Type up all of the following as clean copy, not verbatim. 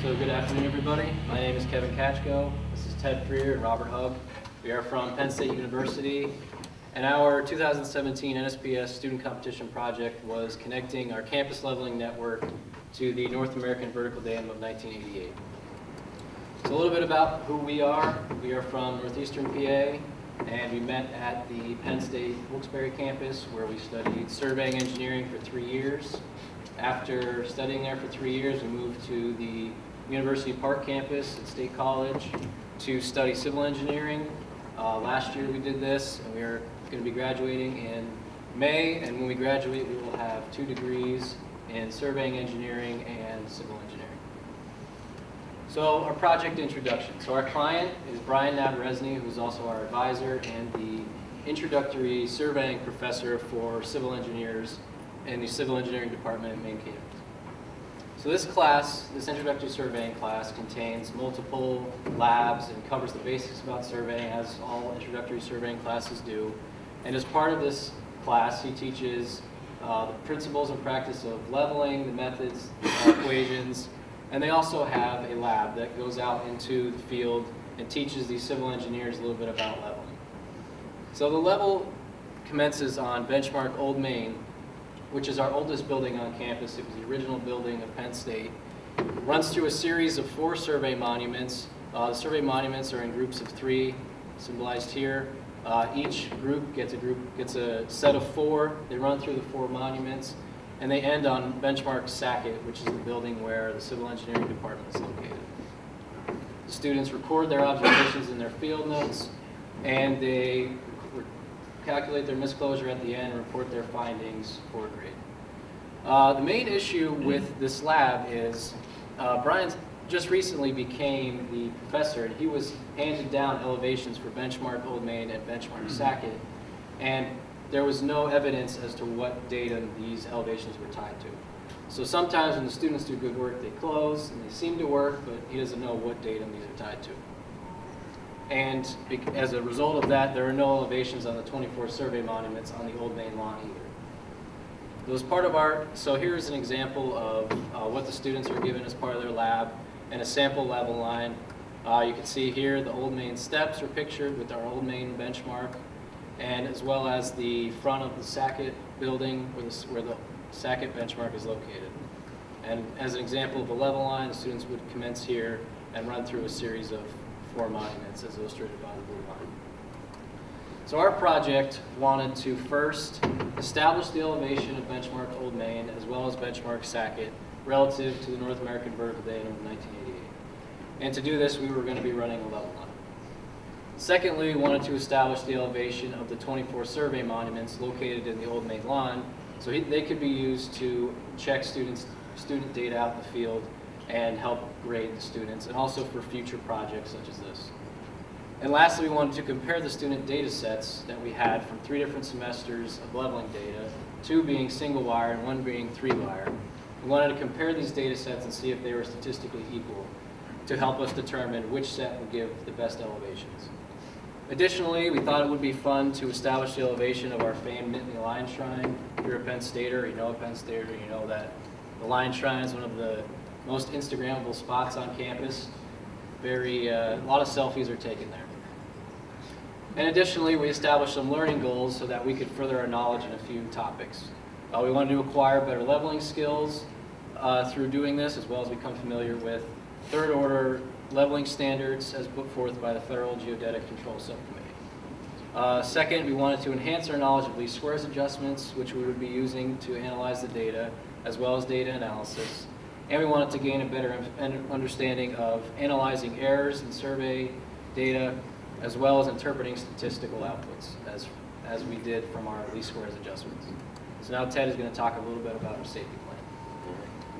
So good afternoon, everybody. My name is Kevin Kachko. This is Ted Freer and Robert Hug. We are from Penn State University, and our 2017 NSPS student competition project was connecting our campus leveling network to the North American Vertical Dam of 1988. So a little bit about who we are. We are from Northeastern PA, and we met at the Penn State Wilkes-Barre campus where we studied surveying engineering for 3 years. After studying there for 3 years, we moved to the University Park campus at State College to study civil engineering. Last year we did this, and we are going to be graduating in May, and when we graduate we will have 2 degrees in surveying engineering and civil engineering. So our project introduction. So our client is Brian Navarezny, who's also our advisor and the introductory surveying professor for civil engineers in the civil engineering department at Main campus. So this class, this introductory surveying class, contains multiple labs and covers the basics about surveying, as all introductory surveying classes do. And as part of this class, he teaches the principles and practice of leveling, the methods, equations, and they also have a lab that goes out into the field and teaches these civil engineers a little bit about leveling. So the level commences on Benchmark Old Main, which is our oldest building on campus. It was the original building of Penn State. It runs through a series of 4 survey monuments. The survey monuments are in groups of 3, symbolized here. Each group gets a set of 4. They run through the 4 monuments, and they end on Benchmark Sackett, which is the building where the civil engineering department is located. The students record their observations in their field notes, and they calculate their misclosure at the end and report their findings for a grade. The main issue with this lab is Brian just recently became the professor, and he was handed down elevations for Benchmark Old Main and Benchmark Sackett, and there was no evidence as to what datum these elevations were tied to. So sometimes when the students do good work, they close, and they seem to work, but he doesn't know what datum these are tied to. And as a result of that, there are no elevations on the 24 survey monuments on the Old Main lawn either. It was part of so here's an example of what the students are given as part of their lab and a sample level line. You can see here the Old Main steps are pictured with our Old Main benchmark, and as well as the front of the Sackett building where the Sackett benchmark is located. And as an example of a level line, the students would commence here and run through a series of 4 monuments as illustrated by the blue line. So our project wanted to first establish the elevation of Benchmark Old Main as well as Benchmark Sackett relative to the North American Vertical Dam of 1988. And to do this, we were going to be running a level line. Secondly, we wanted to establish the elevation of the 24 survey monuments located in the Old Main lawn so they could be used to check student data out in the field and help grade the students, and also for future projects such as this. And lastly, we wanted to compare the student data sets that we had from 3 different semesters of leveling data, 2 being single wire and 1 being 3 wire. We wanted to compare these data sets and see if they were statistically equal to help us determine which set would give the best elevations. Additionally, we thought it would be fun to establish the elevation of our famed Nittany Lion Shrine. If you're a Penn Stater, you know a Penn Stater, you know that the Lion Shrine is one of the most Instagrammable spots on campus. A lot of selfies are taken there. And additionally, we established some learning goals so that we could further our knowledge in a few topics. We wanted to acquire better leveling skills through doing this, as well as become familiar with 3rd order leveling standards as put forth by the Federal Geodetic Control Subcommittee. Second, we wanted to enhance our knowledge of LeastSquares adjustments, which we would be using to analyze the data, as well as data analysis. And we wanted to gain a better understanding of analyzing errors in survey data, as well as interpreting statistical outputs, as we did from our LeastSquares adjustments. So now Ted is going to talk a little bit about our safety plan.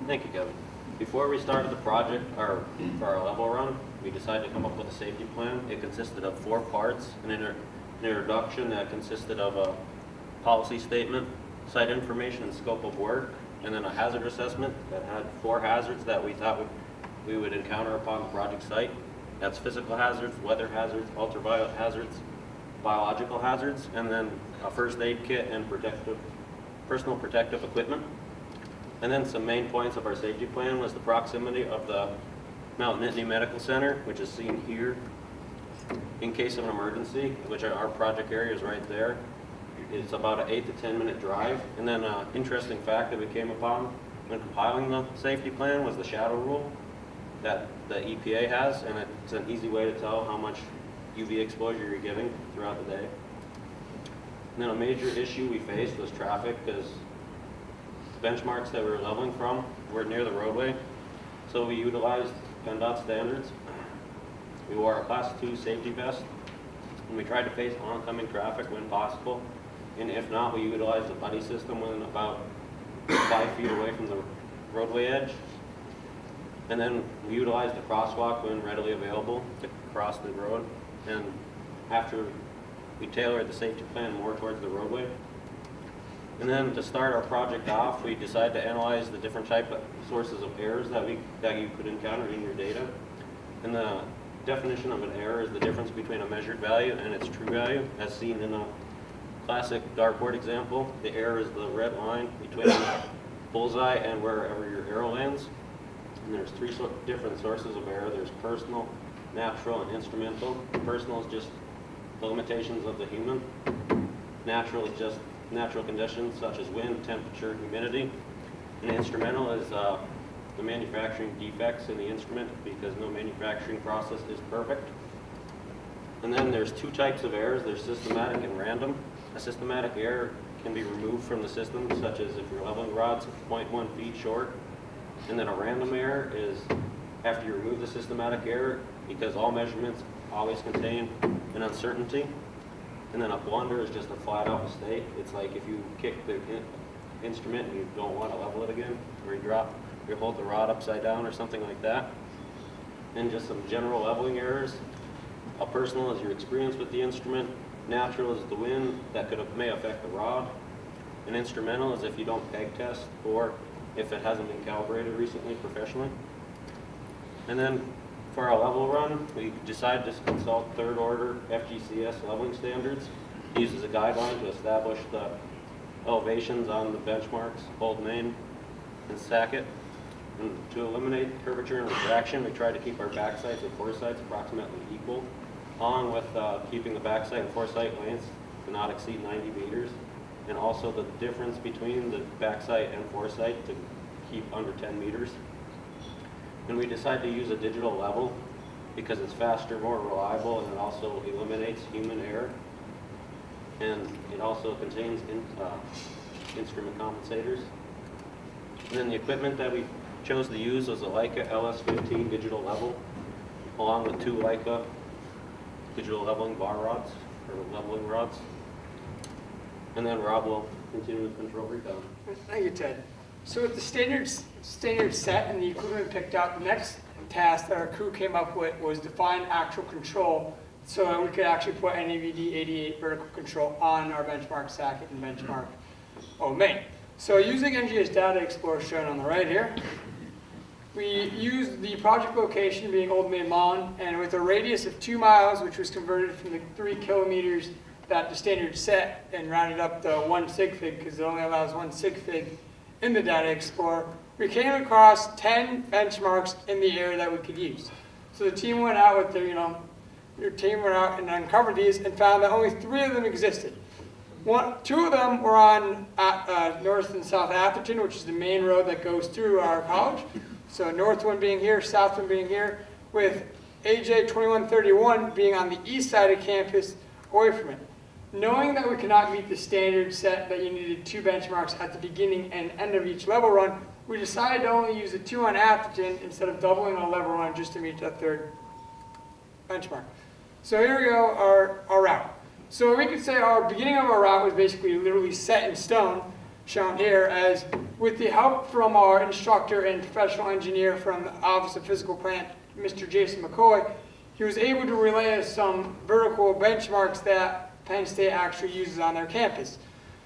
Thank you, Kevin. Before we started the project, for our level run, we decided to come up with a safety plan. It consisted of 4 parts: an introduction that consisted of a policy statement, site information and scope of work, and then a hazard assessment that had 4 hazards that we thought we would encounter upon the project site. That's physical hazards, weather hazards, ultraviolet hazards, biological hazards, and then a first aid kit and personal protective equipment. And then some main points of our safety plan was the proximity of the Mount Nittany Medical Center, which is seen here. In case of an emergency, which our project area is right there, it's about an 8 to 10 minute drive. And then an interesting fact that we came upon when compiling the safety plan was the shadow rule that the EPA has, and it's an easy way to tell how much UV exposure you're giving throughout the day. And then a major issue we faced was traffic, because the benchmarks that we were leveling from were near the roadway. So we utilized PennDOT standards. We wore a Class 2 safety vest, and we tried to face oncoming traffic when possible. And if not, we utilized a buddy system when about 5 feet away from the roadway edge. And then we utilized a crosswalk when readily available to cross the road. And after we tailored the safety plan more towards the roadway. And then to start our project off, we decided to analyze the different type of sources of errors that you could encounter in your data. And the definition of an error is the difference between a measured value and its true value, as seen in a classic dartboard example. The error is the red line between the bullseye and wherever your arrow lands. And there's three different sources of error. There's personal, natural, and instrumental. Personal is just the limitations of the human. Natural is just natural conditions such as wind, temperature, humidity. And instrumental is the manufacturing defects in the instrument, because no manufacturing process is perfect. And then there's two types of errors. There's systematic and random. A systematic error can be removed from the system, such as if your leveling rod's 0.1 feet short. And then a random error is after you remove the systematic error, because all measurements always contain an uncertainty. And then a blunder is just a flat out mistake. It's like if you kick the instrument and you don't want to level it again, or you hold the rod upside down or something like that. And just some general leveling errors. A personal is your experience with the instrument. Natural is the wind that may affect the rod. And instrumental is if you don't peg test, or if it hasn't been calibrated recently professionally. And then for our level run, we decided to consult third order FGCS leveling standards. It uses a guideline to establish the elevations on the benchmarks, Old Main and Sackett. And to eliminate curvature and refraction, we try to keep our backsides and foresights approximately equal, along with keeping the backside and foresight lengths to not exceed 90 meters, and also the difference between the backside and foresight to keep under 10 meters. And we decided to use a digital level because it's faster, more reliable, and it also eliminates human error. And it also contains instrument compensators. And then the equipment that we chose to use was a Leica LS15 digital level, along with two Leica digital leveling bar rods, or leveling rods. And then Rob will continue with control recon. Thank you, Ted. So with the standard set and the equipment picked out, the next task that our crew came up with was define actual control so that we could actually put NAVD 88 vertical control on our benchmark Sackett and benchmark Old Main. So using NGS Data Explorer shown on the right here, we used the project location being Old Main Lawn, and with a radius of 2 miles, which was converted from the 3 kilometers that the standard set and rounded up to 1 sig fig, because it only allows 1 sig fig in the Data Explorer, we came across 10 benchmarks in the area that we could use. So the team went out with their team went out and uncovered these and found that only 3 of them existed. 2 of them were on North and South Atherton, which is the main road that goes through our college. So north one being here, south one being here, with AJ 2131 being on the east side of campus away from it. Knowing that we could not meet the standard set that you needed 2 benchmarks at the beginning and end of each level run, we decided to only use the 2 on Atherton instead of doubling a level run just to meet that 3rd benchmark. So here we go, our route. So we could say our beginning of our route was basically literally set in stone, shown here, as with the help from our instructor and professional engineer from the Office of Physical Plant, Mr. Jason McCoy, he was able to relay us some vertical benchmarks that Penn State actually uses on their campus.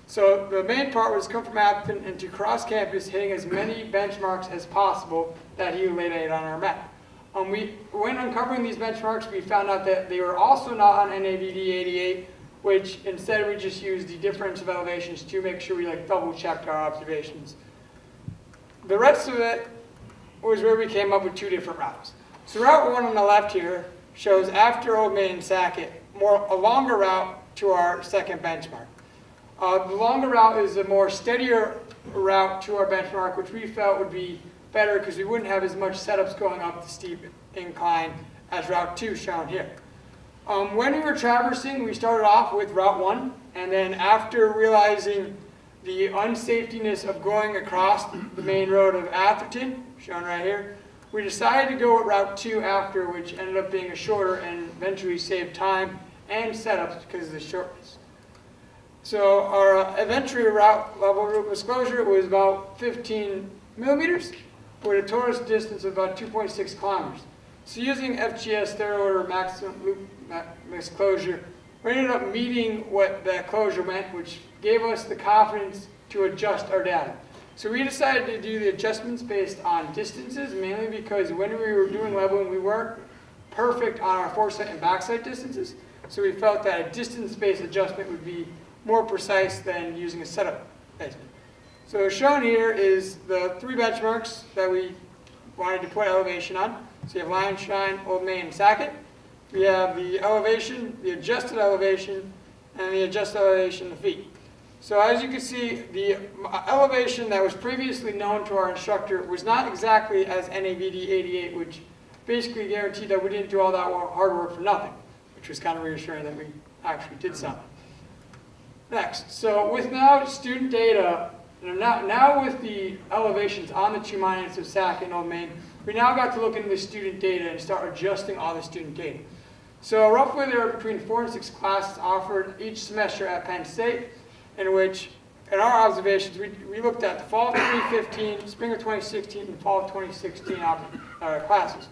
So the main part was come from Atherton and to cross campus, hitting as many benchmarks as possible that he laid out on our map. When uncovering these benchmarks, we found out that they were also not on NAVD 88, which instead we just used the difference of elevations to make sure we double checked our observations. The rest of it was where we came up with 2 different routes. So Route 1 on the left here shows after Old Main and Sackett, a longer route to our second benchmark. The longer route is a more steadier route to our benchmark, which we felt would be better because we wouldn't have as much setups going up the steep incline as Route 2 shown here. When we were traversing, we started off with Route 1, and then after realizing the unsafetiness of going across the main road of Atherton, shown right here, we decided to go with Route 2 after, which ended up being a shorter and eventually saved time and setups because of the shortness. So our eventually route level route disclosure was about 15 millimeters with a total distance of about 2.6 kilometers. So using FGS third order maximum loop max closure, we ended up meeting what that closure meant, which gave us the confidence to adjust our data. So we decided to do the adjustments based on distances, mainly because when we were doing leveling, we weren't perfect on our foresight and backside distances. So we felt that a distance-based adjustment would be more precise than using a setup basement. So shown here is the 3 benchmarks that we wanted to put elevation on. So you have Lion Shine, Old Main, and Sackett. We have the elevation, the adjusted elevation, and the adjusted elevation in the feet. So as you can see, the elevation that was previously known to our instructor was not exactly as NAVD 88, which basically guaranteed that we didn't do all that hard work for nothing, which was kind of reassuring that we actually did something. Next, so with now student data, now with the elevations on the 2 monuments of Sackett and Old Main, we now got to look into the student data and start adjusting all the student data. So roughly there are between 4 and 6 classes offered each semester at Penn State, in which, in our observations, we looked at the fall of 2015, spring of 2016, and fall of 2016 classes.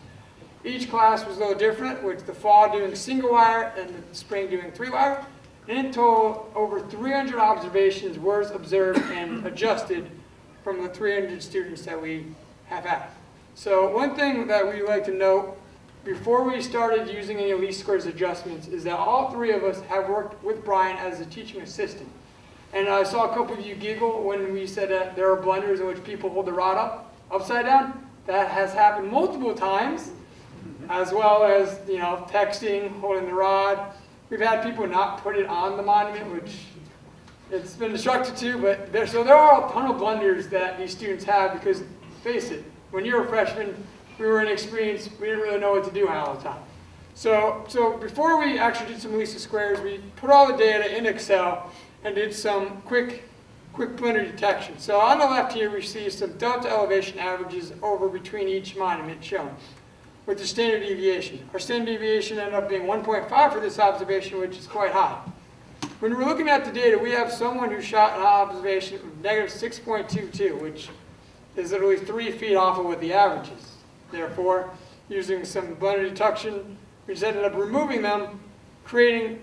Each class was a little different, with the fall doing single wire and the spring doing 3 wire. And in total, over 300 observations were observed and adjusted from the 300 students that we have had. So one thing that we like to note before we started using any LeastSquares adjustments is that all 3 of us have worked with Brian as a teaching assistant. And I saw a couple of you giggle when we said that there are blunders in which people hold the rod upside down. That has happened multiple times, as well as texting, holding the rod. We've had people not put it on the monument, which it's been instructed to, but there are a ton of blunders that these students have because, face it, when you're a freshman, we were inexperienced, we didn't really know what to do all the time. So before we actually did some LeastSquares, we put all the data in Excel and did some quick blunder detection. So on the left here, we see some delta elevation averages over between each monument shown with the standard deviation. Our standard deviation ended up being 1.5 for this observation, which is quite high. When we're looking at the data, we have someone who shot an observation of negative 6.22, which is literally 3 feet off of what the average is. Therefore, using some blunder detection, we just ended up removing them, waiting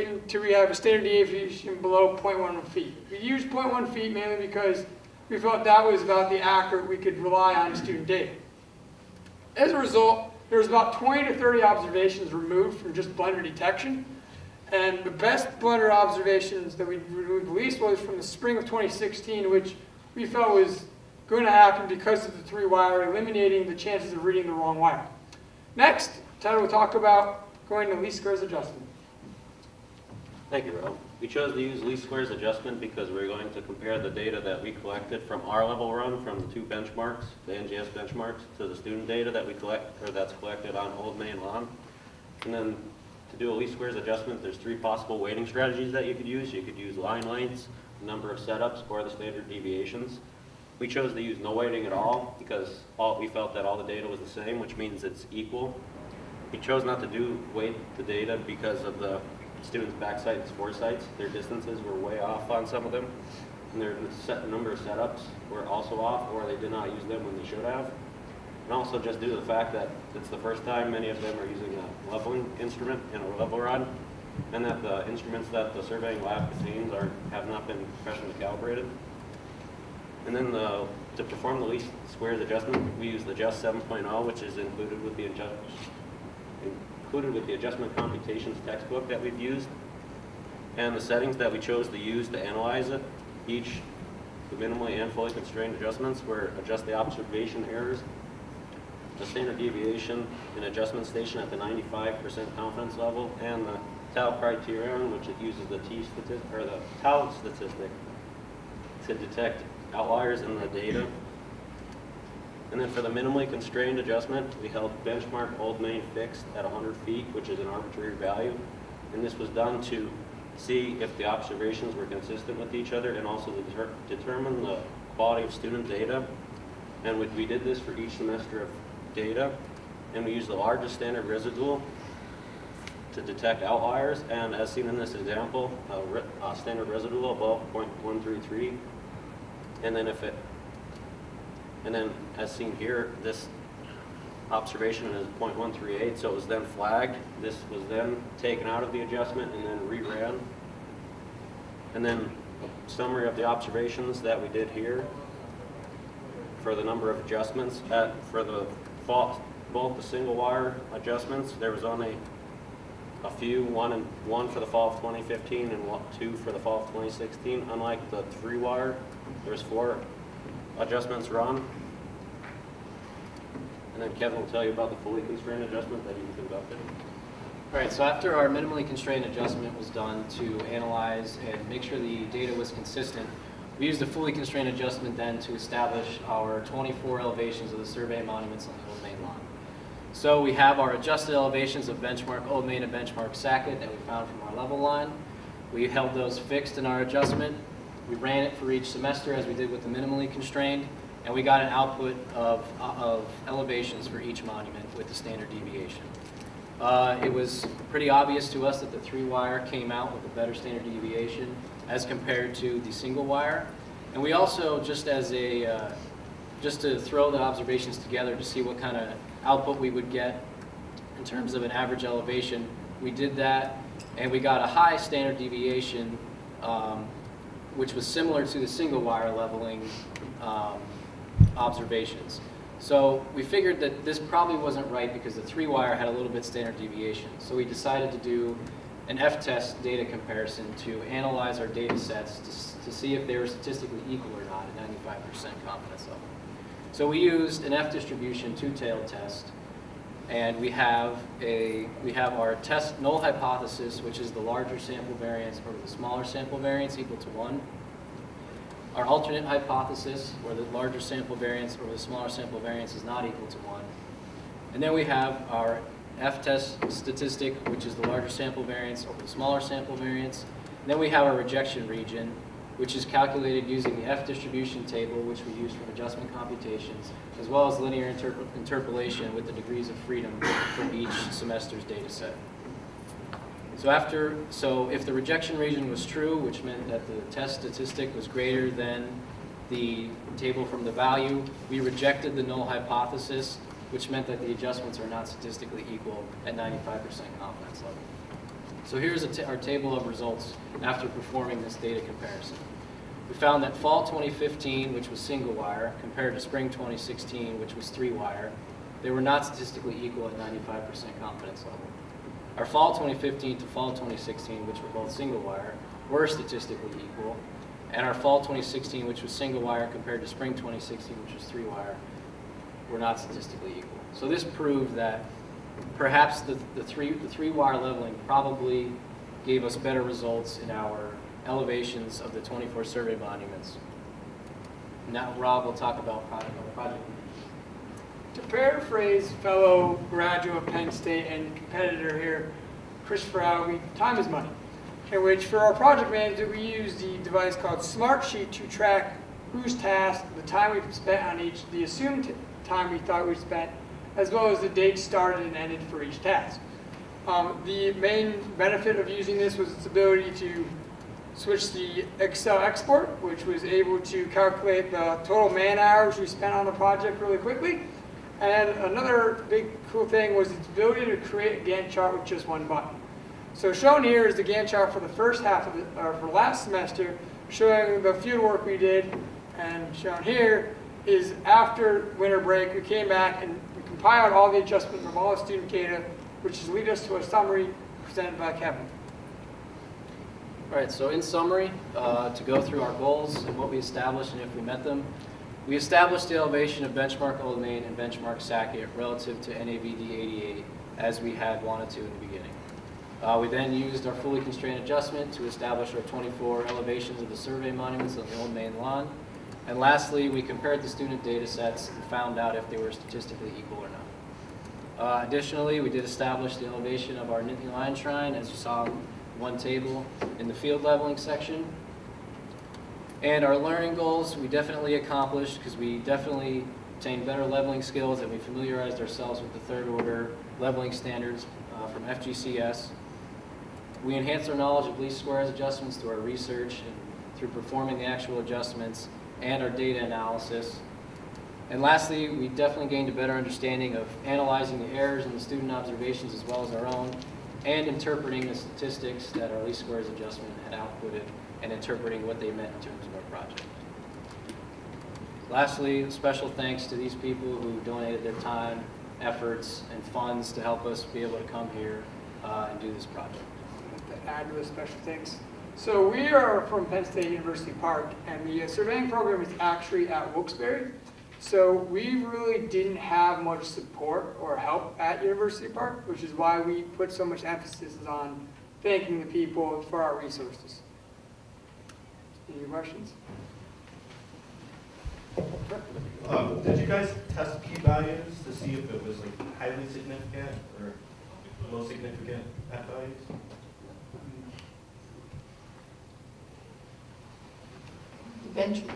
until we have a standard deviation below 0.1 feet. We used 0.1 feet mainly because we felt that was about the accurate we could rely on student data. As a result, there was about 20 to 30 observations removed from just blunder detection. And the best blunder observations that we released was from the spring of 2016, which we felt was going to happen because of the 3 wire, eliminating the chances of reading the wrong wire. Next, Ted will talk about going to LeastSquares adjustment. Thank you, Rob. We chose to use LeastSquares adjustment because we're going to compare the data that we collected from our level run from the 2 benchmarks, the NGS benchmarks, to the student data that we that's collected on Old Main Lawn. And then to do a LeastSquares adjustment, there's 3 possible weighting strategies that you could use. You could use line lengths, number of setups, or the standard deviations. We chose to use no weighting at all because we felt that all the data was the same, which means it's equal. We chose not to weight the data because of the students' backsides, foresights. Their distances were way off on some of them, and their number of setups were also off, or they did not use them when they should have. And also just due to the fact that it's the first time many of them are using a leveling instrument and a level rod, and that the instruments that the surveying lab contains have not been professionally calibrated. And then to perform the LeastSquares adjustment, we used Adjust 7.0, which is included with the adjustment computations textbook that we've used. And the settings that we chose to use to analyze it, the minimally and fully constrained adjustments were adjust the observation errors the standard deviation and adjustment station at the 95% confidence level, and the tau criterion, which it uses the the tau statistic to detect outliers in the data. And then for the minimally constrained adjustment, we held benchmark Old Main fixed at 100 feet, which is an arbitrary value. And this was done to see if the observations were consistent with each other and also to determine the quality of student data. And we did this for each semester of data. And we used the largest standard residual to detect outliers. And as seen in this example, a standard residual above 0.133. And then as seen here, this observation is 0.138, so it was then flagged. This was then taken out of the adjustment and then reran. And then a summary of the observations that we did here for the number of adjustments. For the both the single wire adjustments, there was only a few, one for the fall of 2015 and two for the fall of 2016. Unlike the 3-wire, there's 4 adjustments run. And then Kevin will tell you about the fully constrained adjustment that he conducted. All right, so after our minimally constrained adjustment was done to analyze and make sure the data was consistent, we used the fully constrained adjustment then to establish our 24 elevations of the survey monuments on the Old Main line. So we have our adjusted elevations of benchmark Old Main and benchmark Sackett that we found from our level line. We held those fixed in our adjustment. We ran it for each semester as we did with the minimally constrained, and we got an output of elevations for each monument with the standard deviation. It was pretty obvious to us that the 3-wire came out with a better standard deviation as compared to the single wire. And we also, just to throw the observations together to see what kind of output we would get in terms of an average elevation, we did that, and we got a high standard deviation, which was similar to the single wire leveling observations. So we figured that this probably wasn't right because the 3-wire had a little bit standard deviation. So we decided to do an F-test data comparison to analyze our data sets to see if they were statistically equal or not at 95% confidence level. So we used an F-distribution two-tailed test, and we have our test null hypothesis, which is the larger sample variance over the smaller sample variance equal to 1. Our alternate hypothesis, where the larger sample variance over the smaller sample variance is not equal to 1. And then we have our F-test statistic, which is the larger sample variance over the smaller sample variance. And then we have our rejection region, which is calculated using the F-distribution table, which we use from adjustment computations, as well as linear interpolation with the degrees of freedom for each semester's data set. So if the rejection region was true, which meant that the test statistic was greater than the table from the value, we rejected the null hypothesis, which meant that the adjustments are not statistically equal at 95% confidence level. So here's our table of results after performing this data comparison. We found that fall 2015, which was single wire, compared to spring 2016, which was 3-wire, they were not statistically equal at 95% confidence level. Our fall 2015 to fall 2016, which were both single wire, were statistically equal. And our fall 2016, which was single wire, compared to spring 2016, which was 3-wire, were not statistically equal. So this proved that perhaps the 3-wire leveling probably gave us better results in our elevations of the 24 survey monuments. Now Rob will talk about project. To paraphrase fellow graduate of Penn State and competitor here, Christopher Alvey, time is money. In which for our project manager, we use the device called Smartsheet to track whose task, the time we've spent on each, the assumed time we thought we spent, as well as the date started and ended for each task. The main benefit of using this was its ability to switch the Excel export, which was able to calculate the total man hours we spent on the project really quickly. And another big cool thing was its ability to create a Gantt chart with just one button. So shown here is the Gantt chart for the first half of for last semester, showing the field work we did, and shown here is after winter break, we came back and we compiled all the adjustments from all the student data, which has lead us to a summary presented by Kevin. All right, so in summary, to go through our goals and what we established and if we met them, We established the elevation of benchmark Old Main and benchmark Sackett relative to NAVD 88 as we had wanted to in the beginning. We then used our fully constrained adjustment to establish our 24 elevations of the survey monuments on the Old Main lawn. And lastly, we compared the student data sets and found out if they were statistically equal or not. Additionally, we did establish the elevation of our Nittany Lion Shrine, as you saw on one table in the field leveling section. And our learning goals, we definitely accomplished because we definitely obtained better leveling skills and we familiarized ourselves with the third order leveling standards from FGCS. We enhanced our knowledge of LeastSquares adjustments through our research and through performing the actual adjustments and our data analysis. And lastly, we definitely gained a better understanding of analyzing the errors in the student observations as well as our own, and interpreting the statistics that our LeastSquares adjustment had outputted and interpreting what they meant in terms of our project. Lastly, special thanks to these people who donated their time, efforts, and funds to help us be able to come here and do this project. To add to the special things. So we are from Penn State University Park, and the surveying program is actually at Wilkes-Barre. So we really didn't have much support or help at University Park, which is why we put so much emphasis on thanking the people for our resources. Any questions? Did you guys test p-values to see if it was like highly significant or low significant f-values?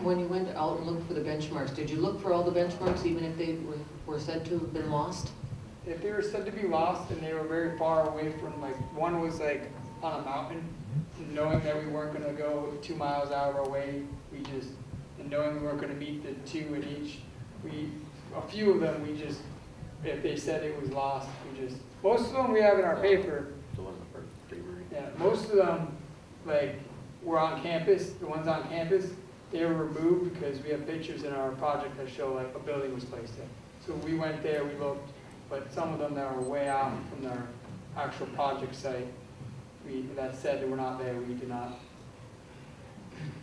When you went out and looked for the benchmarks, did you look for all the benchmarks even if they were said to have been lost? If they were said to be lost and they were very far away from, like, one was like on a mountain, knowing that we weren't gonna go 2 miles out of our way, and knowing we weren't gonna meet the 2 in each, a few of them, if they said it was lost, most of them we have in our paper. The one for Freebury. Yeah, most of them, like, were on campus, the ones on campus, they were removed because we have pictures in our project that show like a building was placed there. So we went there, we looked, but some of them that were way out from their actual project site, that said that we're not there, we did not.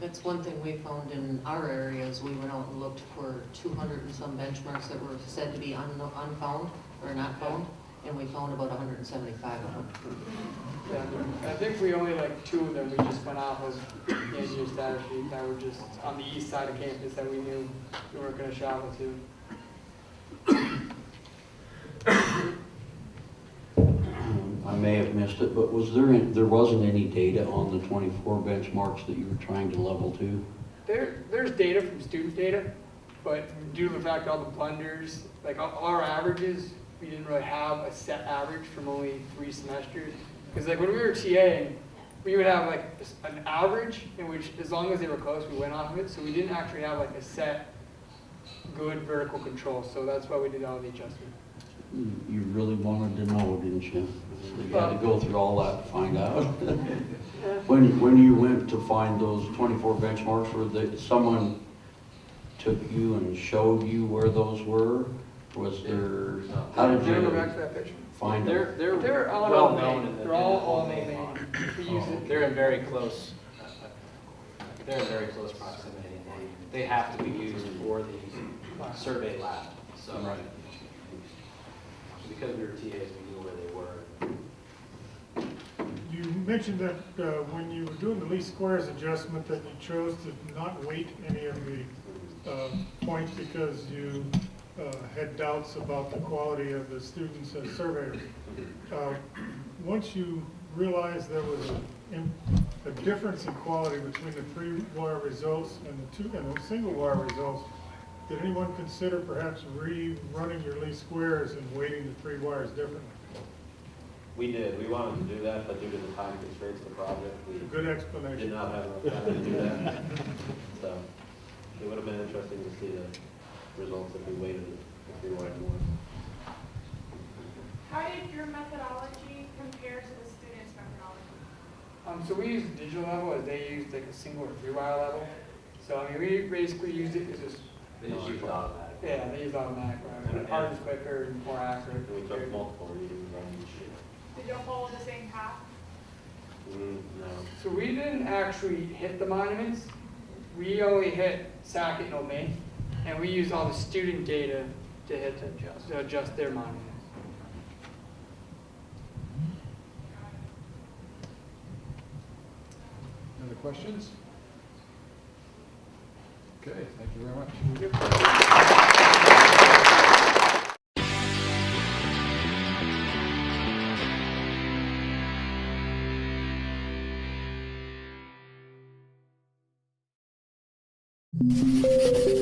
That's one thing we found in our areas. We went out and looked for 200 and some benchmarks that were said to be unfound or not found, and we found about 175 of them. Yeah, I think we only like 2 of them we just went off of the engineer's data sheet that were just on the east side of campus that we knew we weren't going to travel to. I may have missed it, but there wasn't any data on the 24 benchmarks that you were trying to level to? There's data from student data, but due to the fact all the blunders, like all our averages, we didn't really have a set average from only 3 semesters. Because like when we were TAing, we would have like an average in which as long as they were close, we went off of it. So we didn't actually have like a set good vertical control. So that's why we did all the adjustment. You really wanted to know, didn't you? You had to go through all that to find out. When you went to find those 24 benchmarks, someone took you and showed you where those were? Was there, how did Go you back to that picture. find them? They're all well known. known. They're all Main. We use it. They're in very close. They're in very close proximity. They have to be used for the survey lab. So Right. because we were TAs, we knew where they were. You mentioned that when you were doing the LeastSquares adjustment that you chose to not weight any of the points because you had doubts about the quality of the students as surveyors. Once you realized there was a difference in quality between the 3-wire results and the single-wire results, did anyone consider perhaps rerunning your LeastSquares and weighting the 3 wires differently? We did. We wanted to do that, but due to the time constraints of the project, we Good explanation. did not have enough time to do that. So it would have been interesting to see the results if we waited, if we wanted more. How did your methodology compare to the students' methodology? So we used digital level as they used like a single or 3-wire level. So I mean, we basically used it as just, They just used automatic. yeah, they used automatic. Right? Ours is quicker and more accurate. And we took multiple readings on each sheet. Did you follow the same path? No. So we didn't actually hit the monuments. We only hit Sackett and Old Main. And we use all the student data to adjust their monitors. Other questions? Okay, thank you very much. Yep.